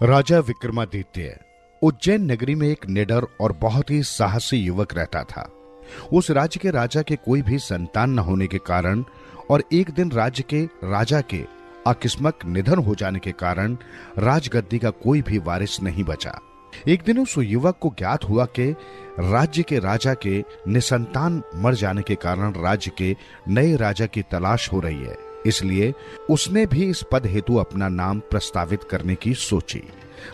राजा विक्रमादित्य उज्जैन नगरी में एक निडर और बहुत ही साहसी युवक रहता था। उस राज्य के राजा के कोई भी संतान न होने के कारण और एक दिन राज्य के राजा के आकस्मिक निधन हो जाने के कारण राजगद्दी का कोई भी वारिस नहीं बचा। एक दिन उस युवक को ज्ञात हुआ कि राज्य के राजा के निसंतान मर जाने के कारण राज्य के नए राजा की तलाश हो रही है। इसलिए उसने भी इस पद हेतु अपना नाम प्रस्तावित करने की सोची।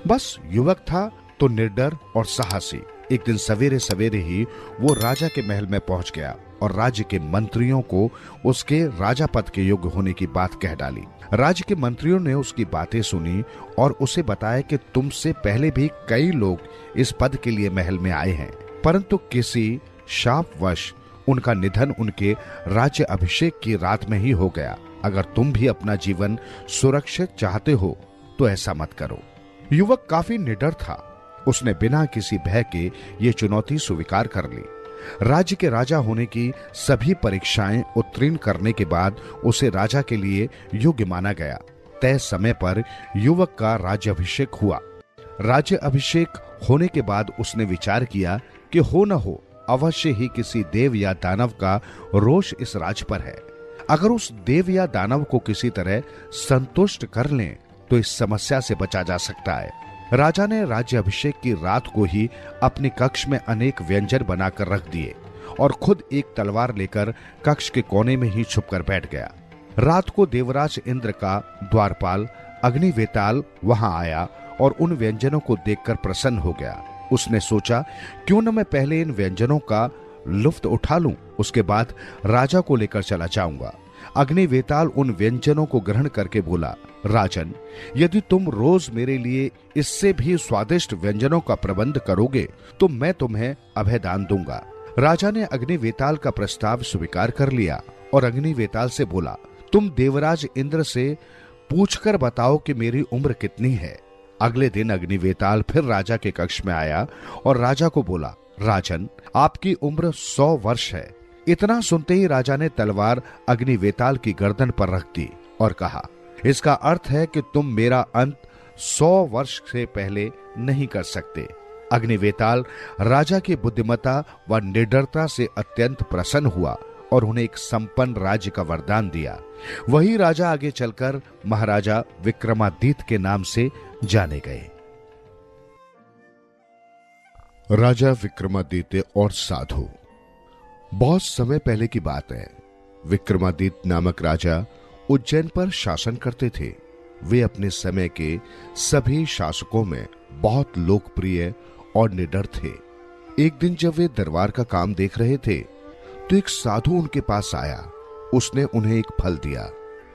बस युवक था तो निडर और साहसी। एक दिन सवेरे सवेरे ही वो राजा के महल में पहुंच गया और राज्य के मंत्रियों को उसके राजा पद के योग्य होने की बात कह डाली। राज्य के मंत्रियों ने उसकी बातें सुनी और उसे बताया कि तुमसे पहले भी कई लोग इस पद के लिए महल में आए हैं, परंतु किसी शापवश उनका निधन उनके राज्य अभिषेक की रात में ही हो गया। अगर तुम भी अपना जीवन सुरक्षित चाहते हो तो ऐसा मत करो। युवक काफी निडर था। उसने बिना किसी भय के ये चुनौती स्वीकार कर ली। राज्य के राजा होने की सभी परीक्षाएं उत्तीर्ण करने के बाद उसे राजा के लिए योग्य माना गया। तय समय पर युवक का राज्याभिषेक हुआ। राज्य अभिषेक होने के बाद उसने विचार किया कि हो न हो अवश्य ही किसी देव या दानव का रोष इस राज्य पर है। अगर उस देव या दानव को किसी तरह संतुष्ट कर लें तो इस समस्या से बचा जा सकता है। राजा ने राज्याभिषेक की रात को ही अपने कक्ष में अनेक व्यंजन बनाकर रख दिए और खुद एक तलवार लेकर कक्ष के कोने में ही छुपकर बैठ गया। रात को देवराज इंद्र का द्वारपाल अग्निवेताल वहां आया और उन व्यंजनों को देखकर प्रसन्न हो गया। उसने सोचा, क्यों न मैं पहले इन व्यंजनों का लुफ्त उठा लूं, उसके बाद राजा को लेकर चला जाऊंगा। अग्निवेताल उन व्यंजनों को ग्रहण करके बोला, राजन, यदि तुम रोज मेरे लिए इससे भी स्वादिष्ट व्यंजनों का प्रबंध करोगे तो मैं तुम्हें अभयदान दूंगा। राजा ने अग्निवेताल का प्रस्ताव स्वीकार कर लिया और अग्निवेताल से बोला, तुम देवराज इंद्र से पूछकर बताओ कि मेरी उम्र कितनी है। अगले दिन अग्निवेताल फिर राजा के कक्ष में आया और राजा को बोला, राजन, आपकी उम्र 100 वर्ष है। इतना सुनते ही राजा ने तलवार अग्निवेताल की गर्दन पर रख दी और कहा, इसका अर्थ है कि तुम मेरा अंत 100 वर्ष से पहले नहीं कर सकते। अग्निवेताल राजा की बुद्धिमत्ता व निडरता से अत्यंत प्रसन्न हुआ और उन्हें एक संपन्न राज्य का वरदान दिया। वही राजा आगे चलकर महाराजा विक्रमादित्य के नाम से जाने गए। राजा विक्रमादित्य और साधु। बहुत समय पहले की बात है। विक्रमादित्य नामक राजा उज्जैन पर शासन करते थे। वे अपने समय के सभी शासकों में बहुत लोकप्रिय और निडर थे। एक दिन जब वे दरबार का काम देख रहे थे तो एक साधु उनके पास आया। उसने उन्हें एक फल दिया।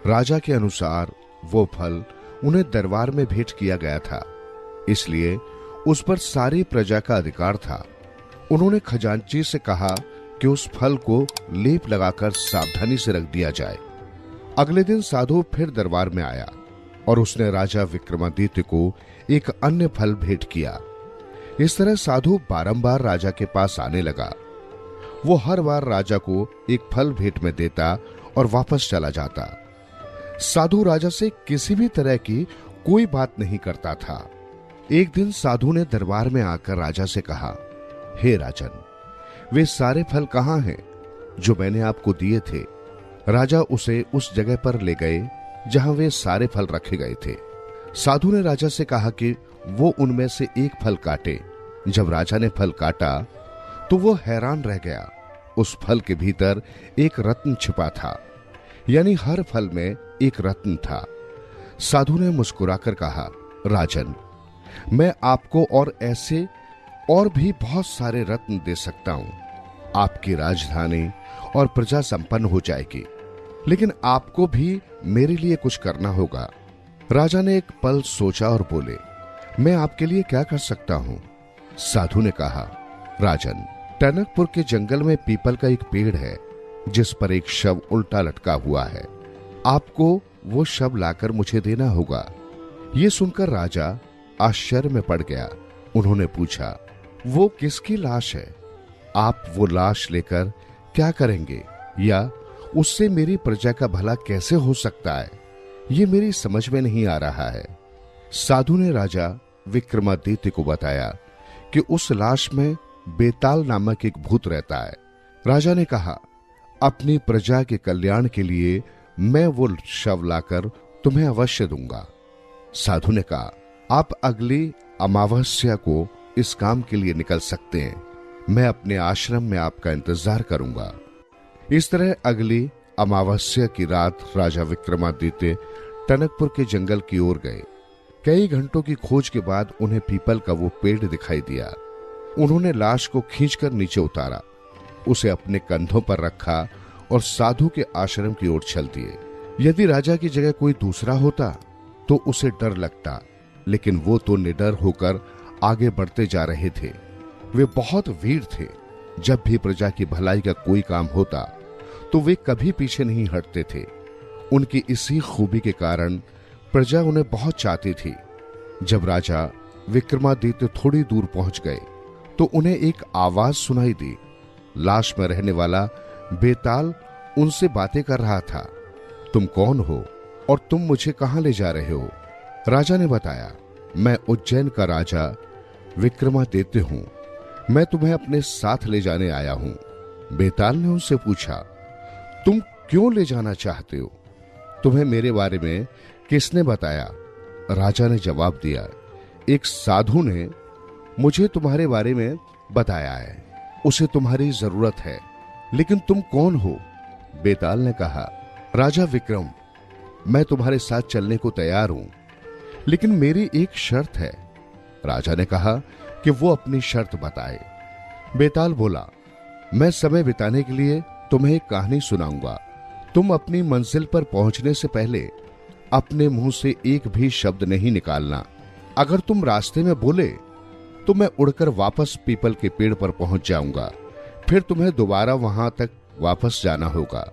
राजा के अनुसार वो फल उन्हें दरबार में भेंट किया गया था, इसलिए उस पर सारी प्रजा का अधिकार था। उन्होंने खजांची से कहा कि उस फल को लेप लगाकर सावधानी से रख दिया जाए। अगले दिन साधु फिर दरबार में आया और उसने राजा विक्रमादित्य को एक अन्य फल भेंट किया। इस तरह साधु बारंबार राजा के पास आने लगा। वो हर बार राजा को एक फल भेंट में देता और वापस चला जाता। साधु राजा से किसी भी तरह की कोई बात नहीं करता था। एक दिन साधु ने दरबार में आकर राजा से कहा, हे राजन, वे सारे फल कहाँ हैं जो मैंने आपको दिए थे? राजा उसे उस जगह पर ले गए जहां वे सारे फल रखे गए थे। साधु ने राजा से कहा कि वो उनमें से एक फल काटे। जब राजा ने फल काटा तो वो हैरान रह गया। उस फल के भीतर एक रत्न छिपा था, यानी हर फल में एक रत्न था। साधु ने मुस्कुराकर कहा, राजन, मैं आपको और ऐसे और भी बहुत सारे रत्न दे सकता हूं। आपकी राजधानी और प्रजा संपन्न हो जाएगी, लेकिन आपको भी मेरे लिए कुछ करना होगा। राजा ने एक पल सोचा और बोले, मैं आपके लिए क्या कर सकता हूं? साधु ने कहा, राजन, टनकपुर के जंगल में पीपल का एक पेड़ है जिस पर एक शव उल्टा लटका हुआ है। आपको वो शव लाकर मुझे देना होगा। ये सुनकर राजा आश्चर्य में पड़ गया। उन्होंने पूछा, वो किसकी लाश है? आप वो लाश लेकर क्या करेंगे, या उससे मेरी प्रजा का भला कैसे हो सकता है? ये मेरी समझ में नहीं आ रहा है। साधु ने राजा विक्रमादित्य को बताया कि उस लाश में बेताल नामक एक भूत रहता है। राजा ने कहा, अपनी प्रजा के कल्याण के लिए मैं वो शव लाकर तुम्हें अवश्य दूंगा। साधु ने कहा, आप अगली अमावस्या को इस काम के लिए निकल सकते हैं। मैं अपने आश्रम में आपका इंतजार करूंगा। इस तरह अगली अमावस्या की रात राजा विक्रमादित्य टनकपुर के जंगल की ओर गए। कई घंटों की खोज के बाद उन्हें पीपल का वो पेड़ दिखाई दिया। उन्होंने लाश को खींचकर नीचे उतारा, उसे अपने कंधों पर रखा और साधु के आश्रम की ओर चल दिए। यदि राजा की जगह कोई दूसरा होता तो उसे डर लगता, लेकिन वो तो निडर होकर आगे बढ़ते जा रहे थे। वे बहुत वीर थे। जब भी प्रजा की भलाई का कोई काम होता तो वे कभी पीछे नहीं हटते थे। उनकी इसी खूबी के कारण प्रजा उन्हें बहुत चाहती थी। जब राजा विक्रमादित्य थोड़ी दूर पहुंच गए तो उन्हें एक आवाज सुनाई दी। लाश में रहने वाला बेताल उनसे बातें कर रहा था। तुम कौन हो और तुम मुझे कहां ले जा रहे हो? राजा ने बताया, मैं उज्जैन का राजा विक्रमादित्य हूं। मैं तुम्हें अपने साथ ले जाने आया हूं। बेताल ने उनसे पूछा, तुम क्यों ले जाना चाहते हो? तुम्हें मेरे बारे में किसने बताया? राजा ने जवाब दिया, एक साधु ने मुझे तुम्हारे बारे में बताया है। उसे तुम्हारी जरूरत है। लेकिन तुम कौन हो? बेताल ने कहा, राजा विक्रम, मैं तुम्हारे साथ चलने को तैयार हूं, लेकिन मेरी एक शर्त है। राजा ने कहा कि वो अपनी शर्त बताए। बेताल बोला, मैं समय बिताने के लिए तुम्हें एक कहानी सुनाऊंगा। तुम अपनी मंजिल पर पहुंचने से पहले अपने मुंह से एक भी शब्द नहीं निकालना। अगर तुम रास्ते में बोले तो मैं उड़कर वापस पीपल के पेड़ पर पहुंच जाऊंगा। फिर तुम्हें दोबारा वहां तक वापस जाना होगा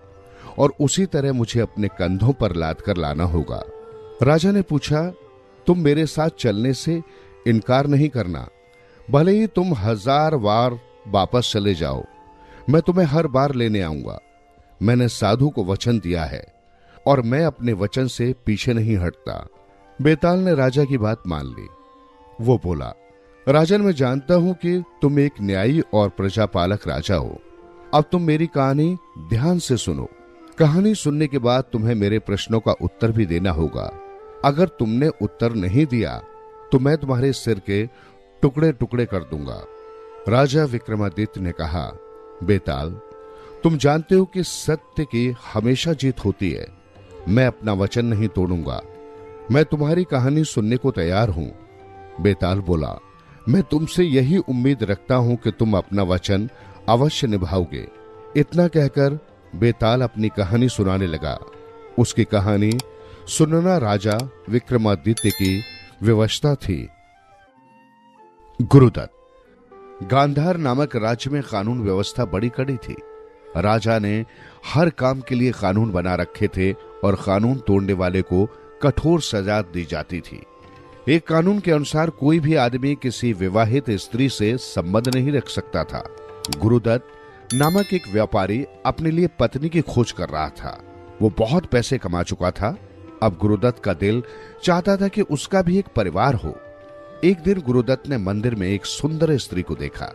और उसी तरह मुझे अपने कंधों पर लाद कर लाना होगा। राजा ने पूछा, तुम मेरे साथ चलने से इनकार नहीं करना? भले ही तुम 1000 बार वापस चले जाओ, मैं तुम्हें हर बार लेने आऊंगा। मैंने साधु को वचन दिया है और मैं अपने वचन से पीछे नहीं हटता। बेताल ने राजा की बात मान ली। वो बोला, राजन, मैं जानता हूं कि तुम एक न्यायी और प्रजापालक राजा हो। अब तुम मेरी कहानी ध्यान से सुनो। कहानी सुनने के बाद तुम्हें मेरे प्रश्नों का उत्तर भी देना होगा। अगर तुमने उत्तर नहीं दिया तो मैं तुम्हारे सिर के टुकड़े टुकड़े कर दूंगा। राजा विक्रमादित्य ने कहा, बेताल, तुम जानते हो कि सत्य की हमेशा जीत होती है। मैं अपना वचन नहीं तोड़ूंगा। मैं तुम्हारी कहानी सुनने को तैयार हूं। बेताल बोला, मैं तुमसे यही उम्मीद रखता हूं कि तुम अपना वचन अवश्य निभाओगे। इतना कहकर बेताल अपनी कहानी सुनाने लगा। उसकी कहानी सुनना राजा विक्रमादित्य की विवशता थी। गुरुदत्त। गांधार नामक राज्य में कानून व्यवस्था बड़ी कड़ी थी। राजा ने हर काम के लिए कानून बना रखे थे और कानून तोड़ने वाले को कठोर सजा दी जाती थी। एक कानून के अनुसार कोई भी आदमी किसी विवाहित स्त्री से संबंध नहीं रख सकता था। गुरुदत्त नामक एक व्यापारी अपने लिए पत्नी की खोज कर रहा था। वो बहुत पैसे कमा चुका था। अब गुरुदत्त का दिल चाहता था कि उसका भी एक परिवार हो। एक दिन गुरुदत्त ने मंदिर में एक सुंदर स्त्री को देखा।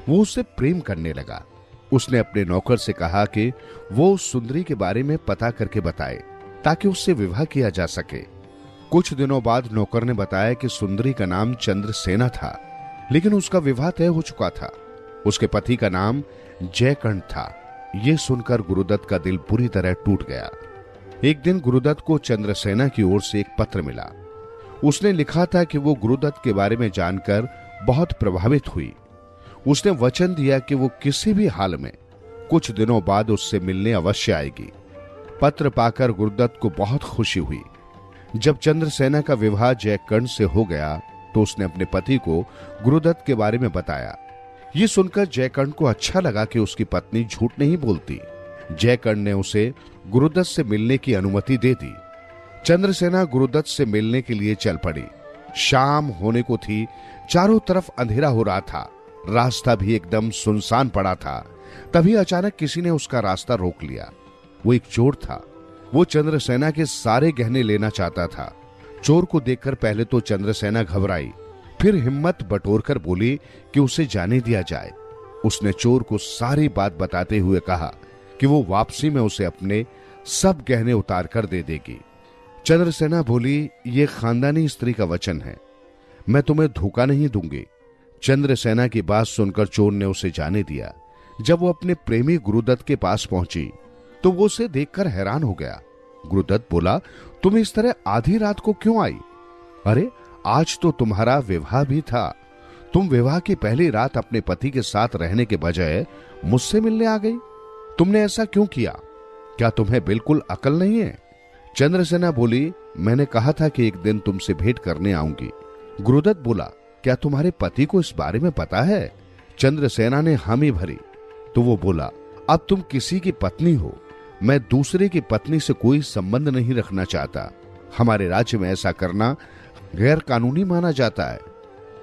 वो उससे प्रेम करने लगा। उसने अपने नौकर से कहा कि वो उस सुंदरी के बारे में पता करके बताए ताकि उससे विवाह किया जा सके। कुछ दिनों बाद नौकर ने बताया कि सुंदरी का नाम चंद्रसेना था, लेकिन उसका विवाह तय हो चुका था। उसके पति का नाम जयकंठ था। यह सुनकर गुरुदत्त का दिल बुरी तरह टूट गया। एक दिन गुरुदत्त को चंद्रसेना की ओर से एक पत्र मिला। उसने लिखा था कि वो गुरुदत्त के बारे में जानकर बहुत प्रभावित हुई। उसने वचन दिया कि वो किसी भी हाल में कुछ दिनों बाद उससे मिलने अवश्य आएगी। पत्र पाकर गुरुदत्त को बहुत खुशी हुई। जब चंद्रसेना का विवाह जयकंठ से हो गया तो उसने अपने पति को गुरुदत्त के बारे में बताया। ये सुनकर जयकंठ को अच्छा लगा कि उसकी पत्नी झूठ नहीं बोलती। जयकंठ ने उसे गुरुदत्त से मिलने की अनुमति दे दी। चंद्रसेना गुरुदत्त से मिलने के लिए चल पड़ी। शाम होने को थी। चारों तरफ अंधेरा हो रहा था। रास्ता भी एकदम सुनसान पड़ा था। तभी अचानक किसी ने उसका रास्ता रोक लिया। वो एक चोर था। वो चंद्रसेना के सारे गहने लेना चाहता था। चोर को देखकर पहले तो चंद्रसेना घबराई, फिर हिम्मत बटोरकर बोली कि उसे जाने दिया जाए। उसने चोर को सारी बात बताते हुए कहा कि वो वापसी में उसे अपने सब गहने उतार कर दे देगी। चंद्रसेना बोली, ये खानदानी स्त्री का वचन है, मैं तुम्हें धोखा नहीं दूंगी। चंद्रसेना की बात सुनकर चोर ने उसे जाने दिया। जब वो अपने प्रेमी गुरुदत्त के पास पहुंची तो वो उसे देखकर हैरान हो गया। गुरुदत्त बोला, तुम इस तरह आधी रात को क्यों आई? अरे आज तो तुम्हारा विवाह भी था। तुम विवाह की पहली रात अपने पति के साथ रहने के बजाय मुझसे मिलने आ गई। तुमने ऐसा क्यों किया? क्या तुम्हें बिल्कुल अकल नहीं है? चंद्रसेना बोली, मैंने कहा था कि एक दिन तुमसे भेंट करने आऊंगी। गुरुदत्त बोला, क्या तुम्हारे पति को इस बारे में पता है? चंद्रसेना ने हामी भरी तो वो बोला, अब तुम किसी की पत्नी हो, मैं दूसरे की पत्नी से कोई संबंध नहीं रखना चाहता। हमारे राज्य में ऐसा करना गैर कानूनी माना जाता है।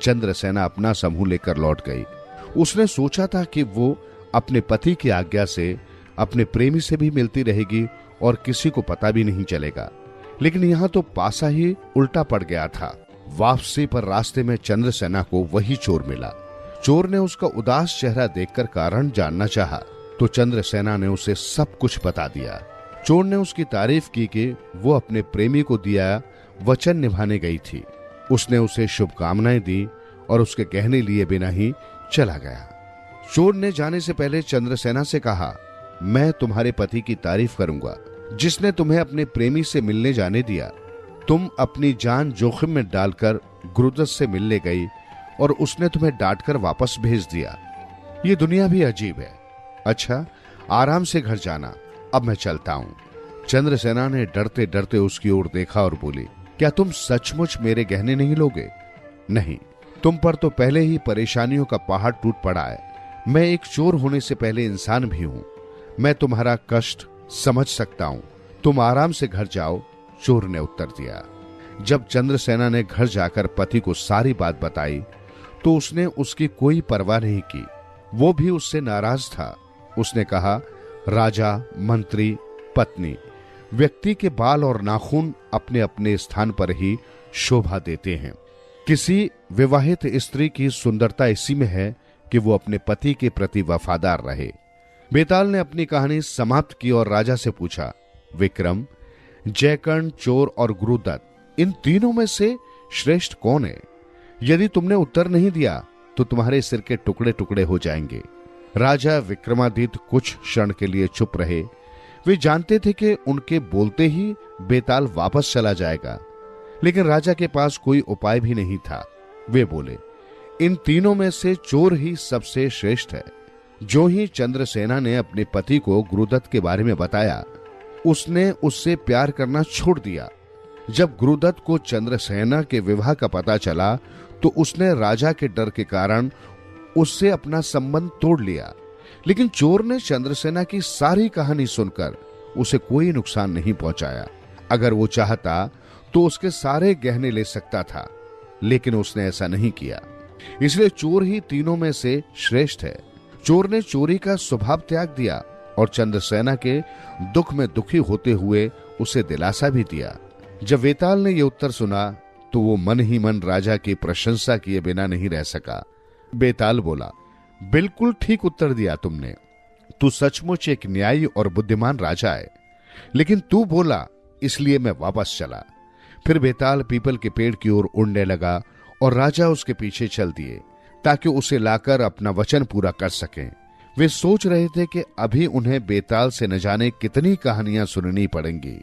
चंद्रसेना अपना समूह लेकर लौट गई। उसने सोचा था कि वो अपने पति की आज्ञा से अपने प्रेमी से भी मिलती रहेगी और किसी को पता भी नहीं चलेगा, लेकिन यहां तो पासा ही उल्टा पड़ गया था। वापसी पर रास्ते में चंद्रसेना को वही चोर मिला। चोर ने उसका उदास चेहरा देखकर कारण जानना चाहा तो चंद्रसेना ने उसे सब कुछ बता दिया। चोर ने उसकी तारीफ की कि वो अपने प्रेमी को दिया वचन निभाने गई थी। उसने उसे शुभकामनाएं दी और उसके कहने लिए बिना ही चला गया। चोर ने जाने से पहले चंद्रसेना से कहा, मैं तुम्हारे पति की तारीफ करूंगा जिसने तुम्हें अपने प्रेमी से मिलने जाने दिया। तुम अपनी जान जोखिम में डालकर गुरुदत्त से मिलने गई और उसने तुम्हें डांटकर वापस भेज दिया। ये दुनिया भी अजीब है। अच्छा, आराम से घर जाना, अब मैं चलता हूं। चंद्रसेना ने डरते डरते उसकी ओर देखा और बोली, क्या तुम सचमुच मेरे गहने नहीं लोगे? नहीं, तुम पर तो पहले ही परेशानियों का पहाड़ टूट पड़ा है। मैं एक चोर होने से पहले इंसान भी हूं। मैं तुम्हारा कष्ट समझ सकता हूं। तुम आराम से घर जाओ, चोर ने उत्तर दिया। जब चंद्रसेना ने घर जाकर पति को सारी बात बताई तो उसने उसकी कोई परवाह नहीं की। वो भी उससे नाराज था। उसने कहा, राजा, मंत्री, पत्नी, व्यक्ति के बाल और नाखून अपने अपने स्थान पर ही शोभा देते हैं। किसी विवाहित स्त्री की सुंदरता इसी में है कि वो अपने पति के प्रति वफादार रहे। बेताल ने अपनी कहानी समाप्त की और राजा से पूछा, विक्रम, जयकर्ण, चोर और गुरुदत्त, इन तीनों में से श्रेष्ठ कौन है? यदि तुमने उत्तर नहीं दिया तो तुम्हारे सिर के टुकड़े टुकड़े हो जाएंगे। राजा विक्रमादित्य कुछ क्षण के लिए चुप रहे। वे जानते थे कि उनके बोलते ही बेताल वापस चला जाएगा, लेकिन राजा के पास कोई उपाय भी नहीं था। वे बोले, इन तीनों में से चोर ही सबसे श्रेष्ठ है। जो ही चंद्रसेना ने अपने पति को गुरुदत्त के बारे में बताया, उसने उससे प्यार करना छोड़ दिया। जब गुरुदत्त को चंद्रसेना के विवाह का पता चला तो उसने राजा के डर के कारण उससे अपना संबंध तोड़ लिया। लेकिन चोर ने चंद्रसेना की सारी कहानी सुनकर उसे कोई नुकसान नहीं पहुंचाया। अगर वो चाहता तो उसके सारे गहने ले सकता था, लेकिन उसने ऐसा नहीं किया। इसलिए चोर ही तीनों में से श्रेष्ठ है। चोर ने चोरी का स्वभाव त्याग दिया और चंद्रसेना के दुख में दुखी होते हुए उसे दिलासा भी दिया। जब वेताल ने यह उत्तर सुना तो वो मन ही मन राजा की प्रशंसा किए बिना नहीं रह सका। बेताल बोला, बिल्कुल ठीक उत्तर दिया तुमने। तू सचमुच एक न्यायी और बुद्धिमान राजा है, लेकिन तू बोला इसलिए मैं वापस चला। फिर बेताल पीपल के पेड़ की ओर उड़ने लगा और राजा उसके पीछे चल दिए ताकि उसे लाकर अपना वचन पूरा कर सकें। वे सोच रहे थे कि अभी उन्हें बेताल से न जाने कितनी कहानियां सुननी पड़ेंगी।